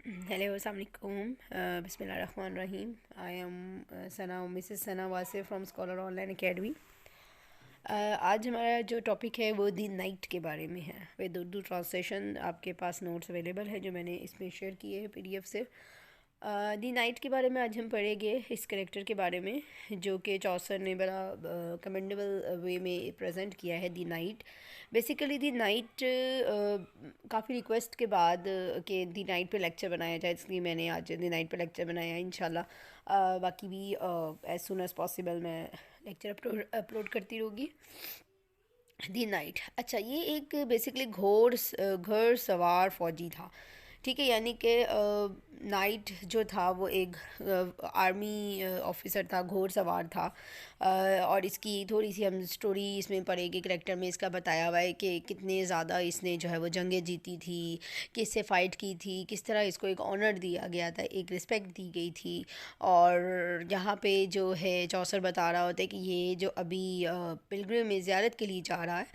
Hello, Assalamualaikum. Bismillahirrahmanirrahim. I am Mrs. Sana Wasif from Scholar Online Academy. आज हमारा जो topic है वो दी नाइट के बारे में है। विद उर्दू ट्रांसलेशन आपके पास नोट्स अवेलेबल है जो मैंने इसमें शेयर किए हैं पीडीएफ से। दी नाइट के बारे में आज हम पढ़ेंगे, इस करेक्टर के बारे में जो कि चौसर ने बड़ा कमेंडेबल वे में प्रेजेंट किया है। दी नाइट बेसिकली दी नाइट काफ़ी रिक्वेस्ट के बाद कि दी नाइट पे लेक्चर बनाया जाए, इसलिए मैंने आज दी नाइट पे लेक्चर बनाया। इंशाल्लाह बाकी भी एज सुन एज़ पॉसिबल मैं लेक्चर अपलोड करती रहूँगी। दी नाइट, अच्छा, ये एक बेसिकली घर सवार फौजी था, ठीक है। यानी कि नाइट जो था वो एक आर्मी ऑफिसर था, घोड़सवार था। और इसकी थोड़ी सी हम स्टोरी इसमें पढ़ेंगे। करेक्टर में इसका बताया हुआ है कि कितने ज़्यादा इसने जो है वो जंगें जीती थी, किससे फ़ाइट की थी, किस तरह इसको एक ऑनर दिया गया था, एक रिस्पेक्ट दी गई थी। और यहाँ पे जो है चौसर बता रहा होता है कि ये जो अभी पिलग्रिम में ज़ियारत के लिए जा रहा है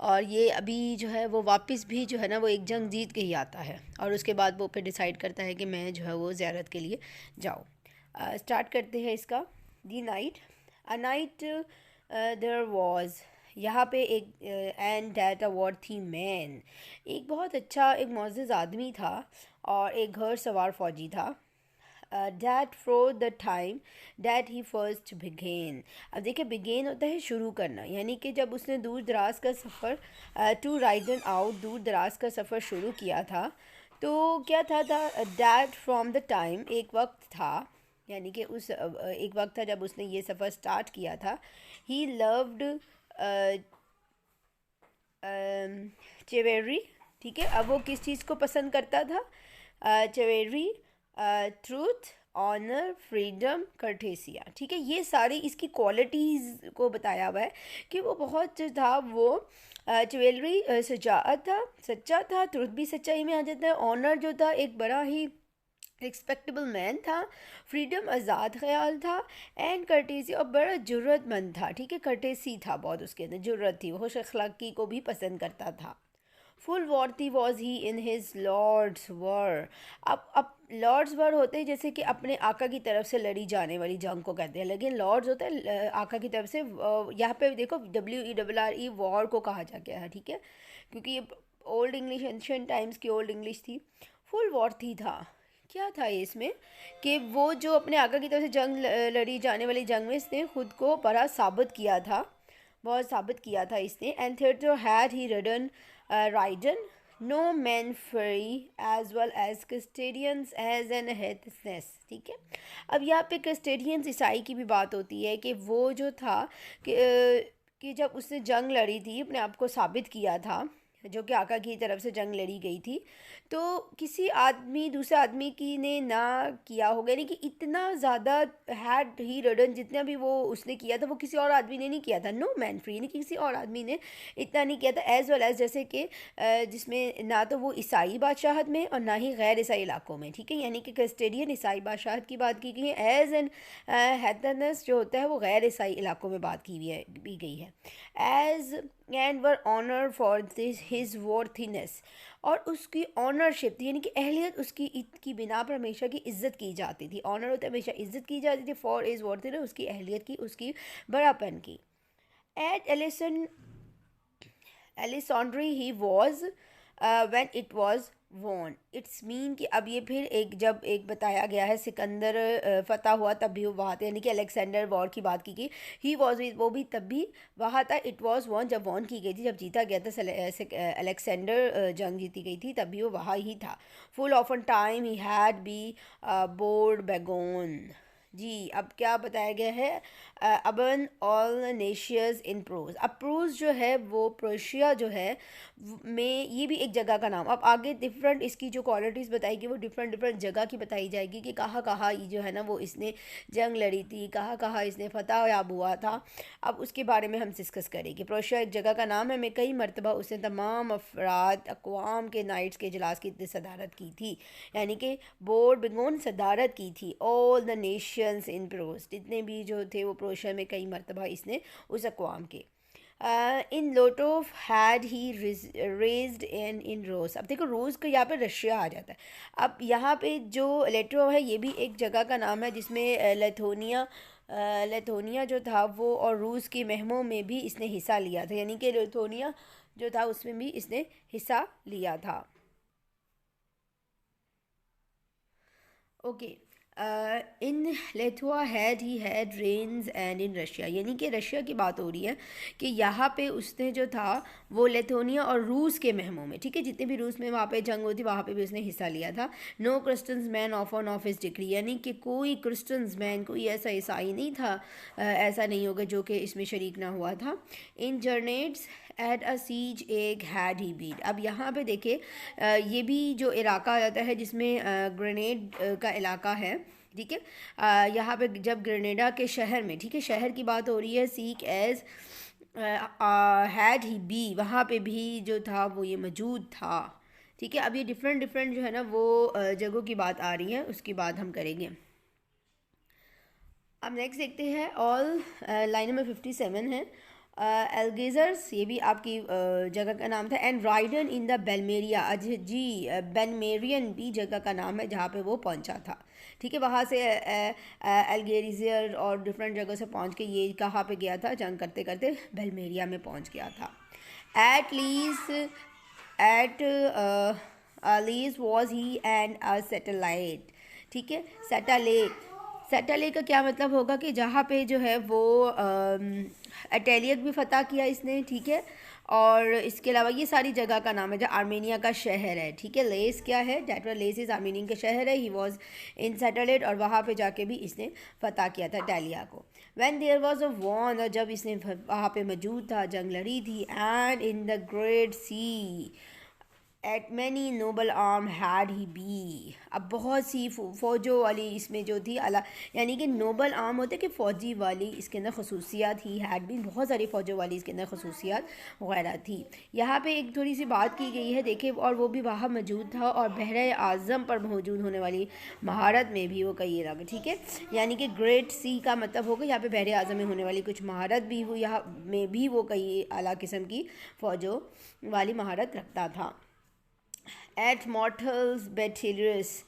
और ये अभी जो है वो वापस भी जो है ना वो एक जंग जीत के ही आता है, और उसके बाद वो फिर डिसाइड करता है कि मैं जो है वो ज़ियारत के लिए जाऊँ। स्टार्ट करते हैं इसका। The night, a night there was, यहाँ पे एक एंड डैट अ थी मैन, एक बहुत अच्छा एक मोअज़्ज़ज़ आदमी था और एक घर सवार फौजी था। That for the time that he first begin. अब देखिए, बिगेन होता है शुरू करना, यानी कि जब उसने दूर दराज का सफ़र टू राइडन आउट, दूर दराज का सफ़र शुरू किया था, तो क्या था दैट फ्रॉम द टाइम, एक वक्त था, यानी कि उस एक वक्त था जब उसने ये सफ़र स्टार्ट किया था। ही लव्ड चिवेरी, ठीक है। अब वो किस चीज़ को पसंद करता था? चिवेरी, ट्रूथ, ऑनर, फ्रीडम, कर्टेसिया, ठीक है। ये सारी इसकी क्वालिटीज़ को बताया हुआ है कि वो बहुत जो था वो चिवेलरी सजात था, सच्चा था। ट्रूथ भी सच्चाई में आ जाता है। ऑनर जो था एक बड़ा ही रिस्पेक्टेबल मैन था। फ्रीडम आज़ाद ख्याल था। एंड कर्टेसी, और बड़ा जुर्रतमंद था, ठीक है। कर्टेसी था बहुत उसके अंदर, जुर्रत थी, खुश अखलाकी को भी पसंद करता था। Full worthy was he in his lords war. अब लॉर्ड्स वर होते हैं जैसे कि अपने आका की तरफ से लड़ी जाने वाली जंग को कहते हैं, लेकिन लॉर्ड्स होता है आका की तरफ से। यहाँ पे देखो WERRE वॉर को कहा जा गया है, ठीक है, क्योंकि ये ओल्ड इंग्लिश, एंशियंट टाइम्स की ओल्ड इंग्लिश थी। फुल वॉर्थी था, क्या था ये इसमें कि वो जो अपने आका की तरफ से जंग लड़ी जाने वाली जंग में इसने खुद को बड़ा साबित किया था, बहुत साबित किया था इसने। And theater had he ridden ridden no man free as well as Christians as an heathenness, ठीक है। अब यहाँ पे क्रिस्टेरियंस ईसाई की भी बात होती है कि वो जो था कि जब उसने जंग लड़ी थी, अपने आप को साबित किया था, जो कि आका की तरफ से जंग लड़ी गई थी, तो किसी आदमी दूसरे आदमी की ने ना किया होगा, यानी कि इतना ज़्यादा हैड ही रडन, जितना भी वो उसने किया था वो किसी और आदमी ने नहीं किया था। नो मैन फ्री, यानी कि किसी और आदमी ने इतना नहीं किया था। एज वेल एज, जैसे कि जिसमें ना तो वो ईसाई बादशाहत में और ना ही गैर ईसाई इलाकों में, ठीक है। यानी कि क्रिस्टेरियन ईसाई बादशाहत की बात की गई है, एज एन हैदनेस जो होता है वो गैर ईसाई इलाकों में बात की हुई है, भी गई है। As and were honour for this his worthiness, और उसकी ऑनरशिप थी, यानी कि अहलियत उसकी की बिना पर हमेशा की इज्जत की जाती थी। ऑनर होता है हमेशा इज्जत की जाती थी, फॉर इज वॉर्थीनेस उसकी अहलियत की, उसकी बड़ापन की। At Alexandria he was when it was won. It's mean कि अब ये फिर एक जब एक बताया गया है सिकंदर फतह हुआ तब भी वो वहाँ था, यानी कि अलेक्जेंडर वॉर की बात की गई। ही वॉज, वो भी तब भी वहाँ था। इट वॉज वॉन, जब वॉन की गई थी, जब जीता गया था अलेक्जेंडर, जंग जीती गई थी, तब भी वो वहाँ ही था। Full of an time he had be board begone. जी, अब क्या बताया गया है? Above all nations in prose. अब प्रोज जो है वो प्रोशिया जो है में, ये भी एक जगह का नाम। अब आगे डिफरेंट इसकी जो क्वालिटीज़ बताएगी वो डिफरेंट डिफरेंट जगह की बताई जाएगी कि कहाँ कहाँ ये जो है ना वो इसने जंग लड़ी थी, कहाँ कहाँ इसने फतह याब हुआ था। अब उसके बारे में हम डिस्कस करेंगे। प्रोशिया एक जगह का नाम है, मैं कई मरतबा उसने तमाम अफराद अक़वाम के नाइट्स के इजलास की सदारत की थी, यानी कि बोर्ड बिगोन सदारत की थी। All the Nations in pros, जितने भी जो थे वो प्रोशिया में कई मरतबा इसने उस अक़वाम के। इन लोटोफ हैड ही रेज्ड इन रोज। अब देखो रोज का यहाँ पे रशिया आ जाता है। अब यहाँ पे जो लेटोव है ये भी एक जगह का नाम है जिसमें लेथोनिया जो था वो और रूस की मुहिमों में भी इसने हिस्सा लिया था, यानी कि लेथोनिया जो था उसमें भी इसने हिस्सा लिया था। Okay, in Lithuania had range and in Russia, यानी कि रशिया की बात हो रही है कि यहाँ पे उसने जो था वो लेथोनिया और रूस के मुहिमों में, ठीक है, जितने भी रूस में वहाँ पे जंग हुई थी वहाँ पे भी उसने हिस्सा लिया था। No Christians man of on of his degree, यानी कि कोई क्रिश्चियंस मैन, कोई ऐसा ईसाई नहीं था, ऐसा नहीं होगा जो कि इसमें शरीक ना हुआ था। इन जर्नेट्स at a siege eke had he beat. अब यहाँ पे देखिए ये भी जो इलाका आ जाता है जिसमें ग्रेनेड का इलाका है, ठीक है। यहाँ पे जब ग्रेनेडा के शहर में, ठीक है, शहर की बात हो रही है, seek as had he be, वहाँ पे भी जो था वो ये मौजूद था, ठीक है। अब ये डिफरेंट डिफरेंट जो है ना वो जगहों की बात आ रही है, उसकी बात हम करेंगे। अब नेक्स्ट देखते हैं, ऑल लाइन नंबर 57 है। एल्गेजर्स ये भी आपकी जगह का नाम था। एंड राइडन इन द बेलमेरिया, जी बेलमेरियन भी जगह का नाम है जहाँ पे वो पहुँचा था, ठीक है। वहाँ से एल्गेरिजियर और डिफरेंट जगह से पहुँच के ये कहाँ पे गया था, जंग करते करते बेलमेरिया में पहुँच गया था। At least at least was he and a satellite, ठीक है। सैटेलाइट का क्या मतलब होगा कि जहाँ पे जो है वो अटेलियत भी फतह किया इसने, ठीक है। और इसके अलावा ये सारी जगह का नाम है जो आर्मेनिया का शहर है, ठीक है। लेस क्या है, डेट लेस इज आर्मेनियन का शहर है। ही वॉज इन सैटेलाइट, और वहाँ पे जाके भी इसने फतह किया था टैलिया को। When there was a war, और जब इसने वहाँ पे मौजूद था, जंग लड़ी थी। And in the great sea at many noble arm had he be. अब बहुत सी फ़ौजों वाली इसमें जो थी अला, यानी कि नोबल आर्म होते कि फ़ौजी वाली, इसके अंदर खसूसियात ही हैड बीन, बहुत सारी फ़ौजों वाली इसके अंदर खसूसियात वगैरह थी। यहाँ पे एक थोड़ी सी बात की गई है, देखिए, और वो भी वहाँ मौजूद था, और बहरे आज़म पर मौजूद होने वाली महारत में भी वो कही रहा, ठीक है। यानी कि ग्रेट सी का मतलब होगा यहाँ पे बहरे आज़म में होने वाली कुछ महारत भी हुई, यहाँ में भी वो कई अला किस्म की फ़ौजों वाली महारत रखता था। एट मॉर्टल्स बैटेलियस,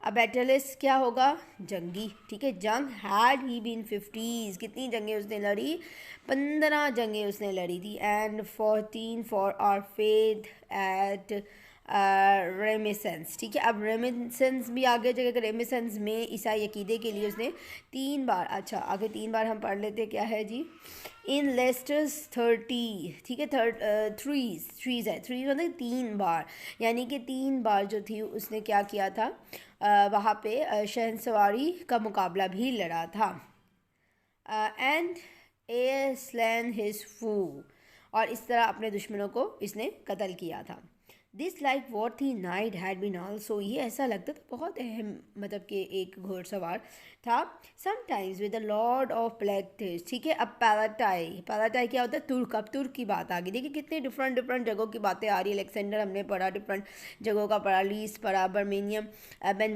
अब बैटेलियस क्या होगा, जंगी, ठीक है। जंग हैड ही बीन 50s, कितनी जंगें उसने लड़ी, 15 जंगें उसने लड़ी थी। And 14 for our faith at remissions, ठीक है। अब रेमिसेंस भी आगे जगह, रेमिसेंस में ईसाई अकीदे के लिए उसने 3 बार, अच्छा आगे 3 बार हम पढ़ लेते, क्या है जी, इन लेस्टर्स 30, ठीक है। थ्रीज है, थ्रीज मतलब 3 बार, यानी कि 3 बार जो थी उसने क्या किया था, वहाँ पे शहनसवारी का मुकाबला भी लड़ा था। एंड ए स्लैन हिज फू, और इस तरह अपने दुश्मनों को इसने कत्ल किया था। दिस लाइक वॉर थी नाइट हैड बीन ऑल्सो, ये ऐसा लगता था बहुत अहम, मतलब कि एक घोड़सवार था। Sometimes with the lord of प्लेक्टिस, ठीक है। अब पैलाटाई क्या होता है, तुर्क। अब तुर्क की बात आ गई, देखिए कितने डिफरेंट डिफरेंट जगहों की बातें आ रही है। अलेक्सेंडर हमने पढ़ा, डिफरेंट जगहों का पढ़ा, लीस पढ़ा, बर्मेनियम, बेन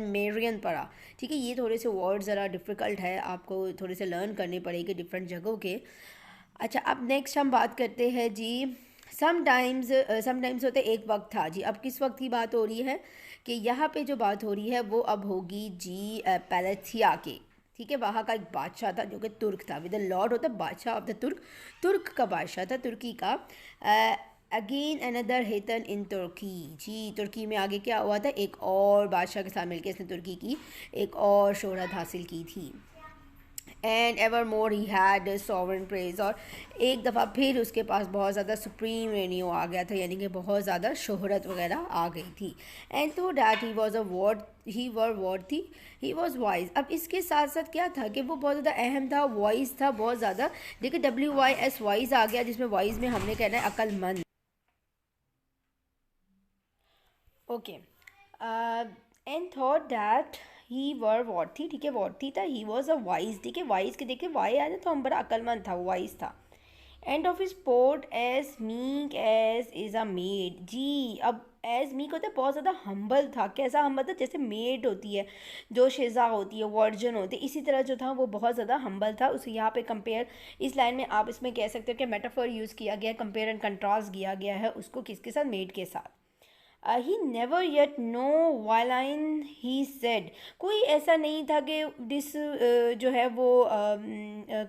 मेरियन पढ़ा, ठीक है। ये थोड़े से वर्ड ज़रा डिफ़िकल्ट है, आपको थोड़े से लर्न करने पड़ेंगे डिफरेंट जगहों के। अच्छा, अब नेक्स्ट हम बात करते हैं जी, समटाइम्स होते एक वक्त था जी। अब किस वक्त की बात हो रही है कि यहाँ पे जो बात हो रही है वो अब होगी जी पैलेथिया के, ठीक है। वहाँ का एक बादशाह था जो कि तुर्क था, विद द लॉर्ड होता बादशाह ऑफ द तुर्क, तुर्क का बादशाह था, तुर्की का। अगेन अनदर हेतन इन तुर्की, जी तुर्की में आगे क्या हुआ था, एक और बादशाह के साथ मिलकर इसने तुर्की की एक और शोहरत हासिल की थी। And ever more he had sovereign praise, और एक दफ़ा फिर उसके पास बहुत ज़्यादा सुप्रीम रेनियो आ गया था, यानी कि बहुत ज़्यादा शोहरत वगैरह आ गई थी। And to that he was a ward, he was wise. अब इसके साथ साथ क्या था कि वो बहुत ज़्यादा अहम था, वाइज था बहुत ज़्यादा। देखिए WYS वाइज आ गया, जिसमें वाइज में हमने कहना है अक्लमंद, okay. And thought that he were worthy, ठीक है, वॉर्थी था, ही वॉज अ वाइज, ठीक है। वाइज के देखिए वाई आया तो हम बड़ा अक्लमंद था, वाइज था। And of his port as meek as is a maid जी। अब एज मीक होता है बहुत ज़्यादा हम्बल था। कैसा हम्बल था? जैसे मेड होती है, जो शेजा होती है, वर्जन होती है, इसी तरह जो था वो बहुत ज़्यादा हम्बल था। उसे यहाँ पे कंपेयर, इस लाइन में आप इसमें कह सकते हो कि मेटाफर यूज़ किया गया है, कंपेयर एंड कंट्रास्ट किया गया है उसको किसके साथ? मेड के साथ। ही नेवर येट नो वालाइन ही सेड। कोई ऐसा नहीं था कि दिस जो है वो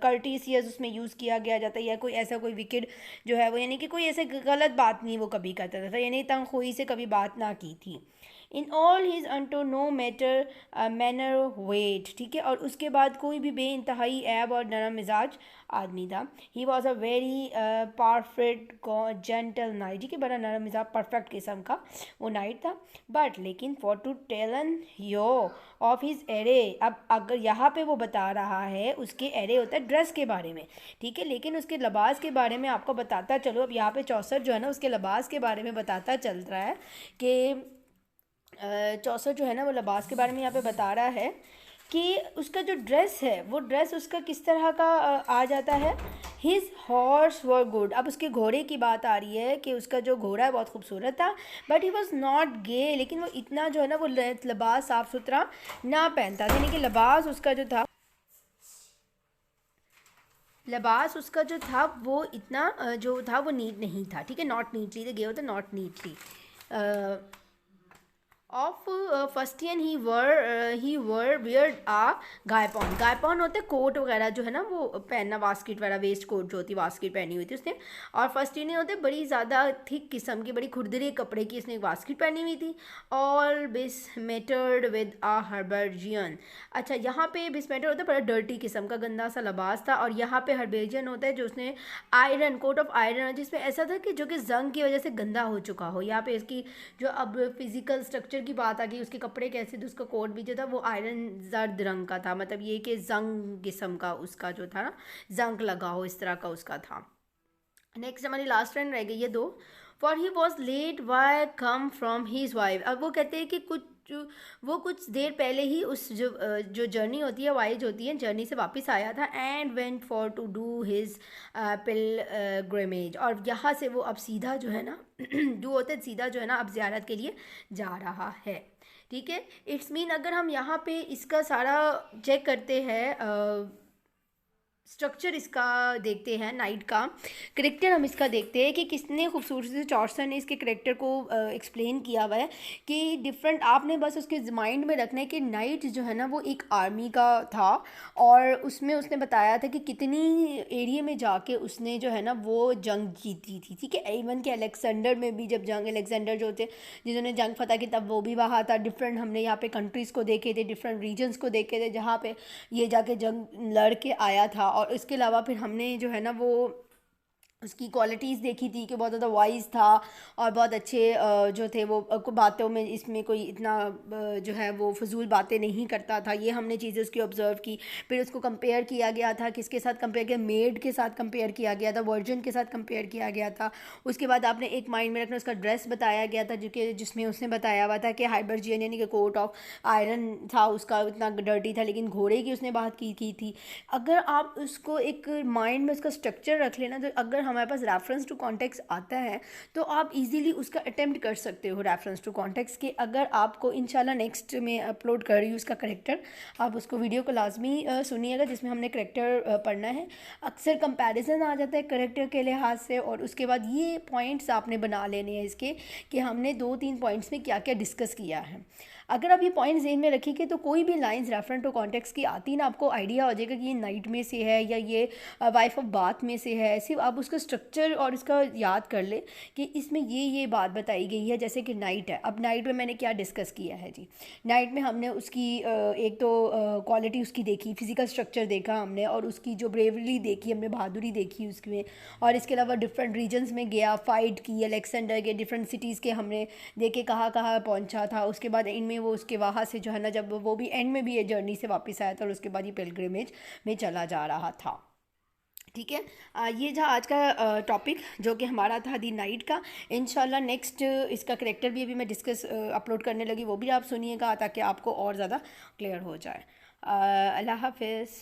कर्टिसियस उसमें यूज़ किया गया जाता है, या कोई ऐसा कोई विकेड जो है वो, यानी कि कोई ऐसे गलत बात नहीं वो कभी करता था, यानी तंगखोई से कभी बात ना की थी। In all his unto no matter manner wait, ठीक है। और उसके बाद कोई भी बेइंतहाई ऐब और नरम मिजाज आदमी था। ही was a very perfect gentle night, ठीक है, बड़ा नरम मिजाज परफेक्ट किस्म का वो नाइट था। बट लेकिन for to talon yo of his array, अब अगर यहाँ पे वो बता रहा है, उसके एरे होता है ड्रेस के बारे में, ठीक है, लेकिन उसके लिबास के बारे में आपको बताता चलो। अब यहाँ पे चौसठ जो है ना उसके लिबास के बारे में बताता चल रहा है कि चौसठ जो है ना वो लिबास के बारे में यहाँ पे बता रहा है कि उसका जो ड्रेस है वो ड्रेस उसका किस तरह का आ जाता है। His horse were good. अब उसके घोड़े की बात आ रही है कि उसका जो घोड़ा है बहुत खूबसूरत था। बट ही वॉज नॉट गे, लेकिन वो इतना जो है ना वो लिबास साफ़ सुथरा ना पहनता था, यानी कि लिबास उसका जो था, लिबास उसका जो था वो इतना जो था वो नीट नहीं था, ठीक है, नॉट नीटली, गे होता not neatly. Of fustian he were weird a gypon. Gypon होते कोट वगैरह जो है ना वो पहनना, वास्किट वगैरह, वेस्ट कोट जो होती है वास्किट पहनी हुई थी उसने। और फस्टियन होते बड़ी ज़्यादा थिक किस्म की, बड़ी खुरदरे कपड़े की इसने एक वास्किट पहनी हुई थी। ऑल बिस मेटर्ड विद आ हर्बर्जियन। अच्छा, यहाँ पे बिस मेटर होता है बड़ा डर्टी किस्म का गंदा सा लिबास था। और यहाँ पे हर्बेजियन होता है जो उसने आयरन, कोट ऑफ आयरन, जिसमें ऐसा था कि जो कि जंग की वजह से गंदा हो चुका हो। यहाँ पे इसकी जो अब फिजिकल स्ट्रक्चर की बात आ गई, उसके कपड़े कैसे थे, उसका कोट भी जो था वो आयरन जर्द रंग का था, मतलब ये कि जंग किस्म का उसका जो था ना, जंग लगा हो इस तरह का उसका था। नेक्स्ट हमारी लास्ट फ्रेंड रह गई है दो। For he was late why come from his wife. अब वो कहते हैं कि वो कुछ देर पहले ही उस जो जर्नी होती है, वाइज होती है, जर्नी से वापस आया था। And went for to do his pilgrimage. और यहाँ से वो अब सीधा जो है ना डू होते सीधा जो है ना अब ज़ियारत के लिए जा रहा है, ठीक है। इट्स मीन अगर हम यहाँ पे इसका सारा चेक करते हैं, स्ट्रक्चर इसका देखते हैं, नाइट का करेक्टर हम इसका देखते हैं कि कितने खूबसूरती से चौरसर ने इसके करेक्टर को एक्सप्लेन किया हुआ है कि डिफरेंट, आपने बस उसके माइंड में रखना है कि नाइट जो है ना वो एक आर्मी का था। और उसमें उसने बताया था कि कितनी एरिया में जाके उसने जो है ना वो जंग जीती थी, ठीक है। इवन के अलेक्जेंडर में भी जब जंग, अलेक्जेंडर जो थे जिन्होंने जंग फतह की, तब वो भी वहाँ था। डिफरेंट हमने यहाँ पे कंट्रीज़ को देखे थे, डिफरेंट रीजन्स को देखे थे जहाँ पे ये जाके जंग लड़ के आया था। और इसके अलावा फिर हमने जो है ना वो उसकी क्वालिटीज़ देखी थी कि बहुत ज़्यादा वाइज था और बहुत अच्छे जो थे वो बातों में, इसमें कोई इतना जो है वो फजूल बातें नहीं करता था। ये हमने चीज़ें उसकी ऑब्ज़र्व की। फिर उसको कंपेयर किया गया था, किसके साथ कंपेयर किया, मेड के साथ कंपेयर किया गया था, वर्जन के साथ कंपेयर किया गया था। उसके बाद आपने एक माइंड में रखना, उसका ड्रेस बताया गया था जो कि जिसमें उसने बताया हुआ था कि हाइबरजियन यानी कि कोट ऑफ आयरन था उसका, इतना डर्टी था। लेकिन घोड़े की उसने बात की थी। अगर आप उसको एक माइंड में उसका स्ट्रक्चर रख लेना, तो अगर हमारे पास रेफरेंस टू कॉन्टेक्स्ट आता है तो आप इजीली उसका अटेम्प्ट कर सकते हो रेफरेंस टू कॉन्टेक्स्ट के। अगर आपको इंशाल्लाह नेक्स्ट में अपलोड कर रही हूँ उसका करेक्टर, आप उसको वीडियो को लाजमी सुनिएगा जिसमें हमने करेक्टर पढ़ना है। अक्सर कंपैरिजन आ जाता है करेक्टर के लिहाज से, और उसके बाद ये पॉइंट्स आपने बना लेने हैं इसके कि हमने 2-3 पॉइंट्स में क्या क्या डिस्कस किया है। अगर आप ये पॉइंट जेन में रखिए तो कोई भी लाइंस रेफरेंट टू कॉन्टेक्स्ट की आती ना, आपको आइडिया हो जाएगा कि ये नाइट में से है या ये वाइफ ऑफ बाथ में से है। सिर्फ आप उसका स्ट्रक्चर और इसका याद कर ले कि इसमें ये बात बताई गई है। जैसे कि नाइट है, अब नाइट में मैंने क्या डिस्कस किया है जी। नाइट में हमने उसकी एक तो क्वालिटी उसकी देखी, फिजिकल स्ट्रक्चर देखा हमने, और उसकी जो ब्रेवरी देखी हमने, बहादुरी देखी उसमें। और इसके अलावा डिफरेंट रीजन्स में गया, फाइट की, अलेक्जेंडर के डिफरेंट सिटीज़ के हमने देखे कहाँ कहाँ पहुँचा था। उसके बाद इनमें वो उसके वहाँ से जो है ना, जब वो भी एंड में भी ये जर्नी से वापस आया था, और उसके बाद ये पिलग्रिमेज में चला जा रहा था, ठीक है। ये था आज का टॉपिक जो कि हमारा था दी नाइट का। इंशाल्लाह नेक्स्ट इसका करेक्टर भी अभी मैं डिस्कस अपलोड करने लगी, वो भी आप सुनिएगा ताकि आपको और ज़्यादा क्लियर हो जाए। अल्लाह हाफिज़।